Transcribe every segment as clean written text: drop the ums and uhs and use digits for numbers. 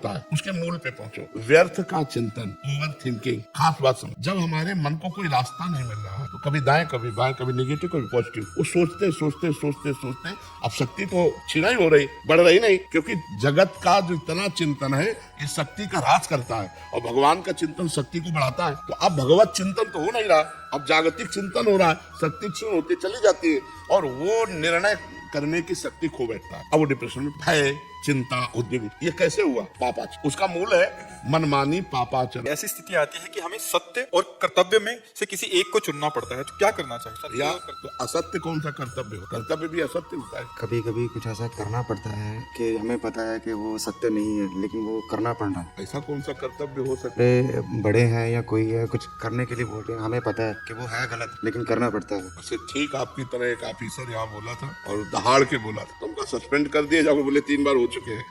होता है उसके मूल पे पहुंचो। व्यर्थ का चिंतन, ओवर थिंकिंग, खास बात समझ। जब हमारे मन को कोई रास्ता नहीं मिल रहा है तो कभी दाएं कभी बाएं, कभी नेगेटिव कभी पॉजिटिव, वो सोचते सोचते सोचते सोचते अब शक्ति तो क्षीण ही हो रही, बढ़ रही नहीं, क्योंकि जगत का जो इतना चिंतन है ये शक्ति का ह्रास करता है और भगवान का चिंतन शक्ति को बढ़ाता है। तो अब भगवत चिंतन तो हो नहीं रहा, अब जागतिक चिंतन हो रहा है, शक्ति क्षीण होती चली जाती है और वो निर्णय करने की शक्ति खो बैठता है। अब वो डिप्रेशन में, भय, चिंता, उद्वेग, ये कैसे हुआ? पापाचरण। उसका मूल है मनमानी पापाचरण। ऐसी स्थिति आती है कि हमें सत्य और कर्तव्य में से किसी एक को चुनना पड़ता है, तो क्या करना चाहिए? या तो असत्य कौन सा कर्तव्य हो? कर्तव्य भी असत्य होता है। कभी कभी कुछ ऐसा करना पड़ता है कि हमें पता है कि वो सत्य नहीं है लेकिन वो करना पड़ रहा है। ऐसा कौन सा कर्तव्य हो सकता है? बड़े हैं या कोई है कुछ करने के लिए बोल रहे हैं, हमें पता है कि वो है गलत लेकिन करना पड़ता है। वैसे ठीक आपकी तरह एक ऑफिसर यहाँ बोला था और दहाड़ के बोला था, तुमका सस्पेंड कर दिए जाओगे, बोले 3 बार हो चुके हैं।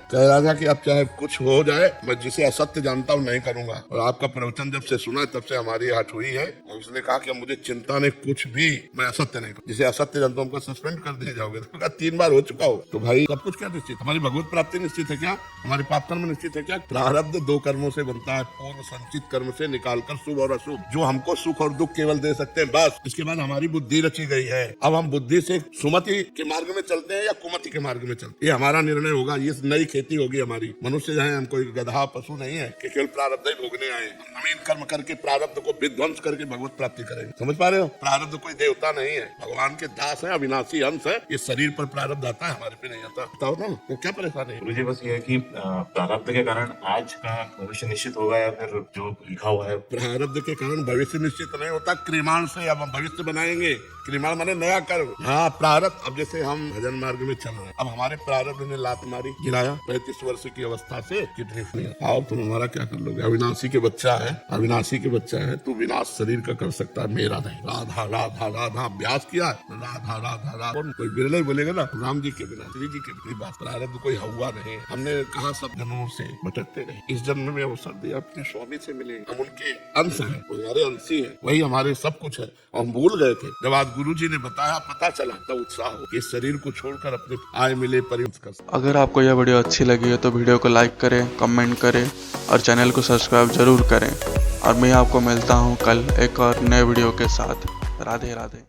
कह रहा था कि अब चाहे कुछ हो जाए मैं जिसे असत्य जानता हूँ नहीं करूंगा। और आपका प्रवचन जब से सुना तब से हमारी हट हुई है। और उसने कहा कि मुझे चिंता नहीं कुछ भी, मैं असत्य नहीं करूँ, जिसे असत्य जानता हूँ सस्पेंड कर दिए जाओगे। तो कहा 3 बार हो चुका हो तो भाई सब कुछ क्या निश्चित? हमारी भगवत प्राप्ति निश्चित है क्या? हमारे पाप कर्म निश्चित है क्या? प्रारब्ध 2 कर्मों से बनता है, पूर्व संचित कर्म से निकालकर शुभ और अशुभ, जो हमको सुख और दुख केवल दे सकते हैं, बस। इसके बाद हमारी बुद्धि रची गई है। अब हम बुद्धि से सुमति के मार्ग में चलते हैं या कुमति के मार्ग में चलते हैं, ये हमारा निर्णय होगा। ये नई खेती होगी हमारी। मनुष्य जो है हम कोई गधा पशु नहीं है कि केवल प्रारब्ध ही भोगने आए। नवीन कर्म करके प्रारब्ध को विध्वंस करके भगवत प्राप्ति करेंगे। समझ पा रहे हो? प्रारब्ध कोई देवता नहीं है, भगवान के दास है, अविनाशी अंश है। ये शरीर पर प्रारब्ध आता है, हमारे पे नहीं आता। बताओ ना, तो क्या परेशानी है? मुझे बस ये है कि प्रारब्ध के कारण आज का भविष्य निश्चित होगा या फिर जो लिखा हुआ है? प्रारब्ध के कारण भविष्य निश्चित नहीं होता, क्रियमाण से अब हम भविष्य बनाएंगे। क्रियमाण माने नया कर्म। हाँ, प्रारब्ध। अब जैसे हम भजन मार्ग में चल रहे हैं, अब हमारे प्रारब्ध ने लात मारी, गिराया 35 वर्ष की अवस्था से किडनी फेल। आओ तुम हमारा क्या कर लोगे? अविनाशी के बच्चा है, अविनाशी के बच्चा है, तू विनाश शरीर का कर सकता है, मेरा नहीं। राधा राधा राधा अभ्यास किया, राधा राधा राधा। कोई बिरला ही बोलेगा ना, राम जी के बिना, श्री जी के बिना। बात प्रारब्ध कोई हुआ नहीं। हमने कहा सब जन्मों से भटकते रहे, इस जन्म में अवसर दिया, अपने स्वामी से मिले, हम उनके अंश हैं, हमारे अंशी हैं, वही हमारे सब कुछ है। हम भूल गए थे। जब आज गुरु जी ने बताया, पता चला, तब उत्साह हो कि शरीर को छोड़कर अपने आए मिले परिवर्तन कर सकते। अगर आपको यह वीडियो अच्छी लगी है तो वीडियो को लाइक करें, कमेंट करें और चैनल को सब्सक्राइब जरूर करें। और मैं आपको मिलता हूं कल एक और नए वीडियो के साथ। राधे राधे।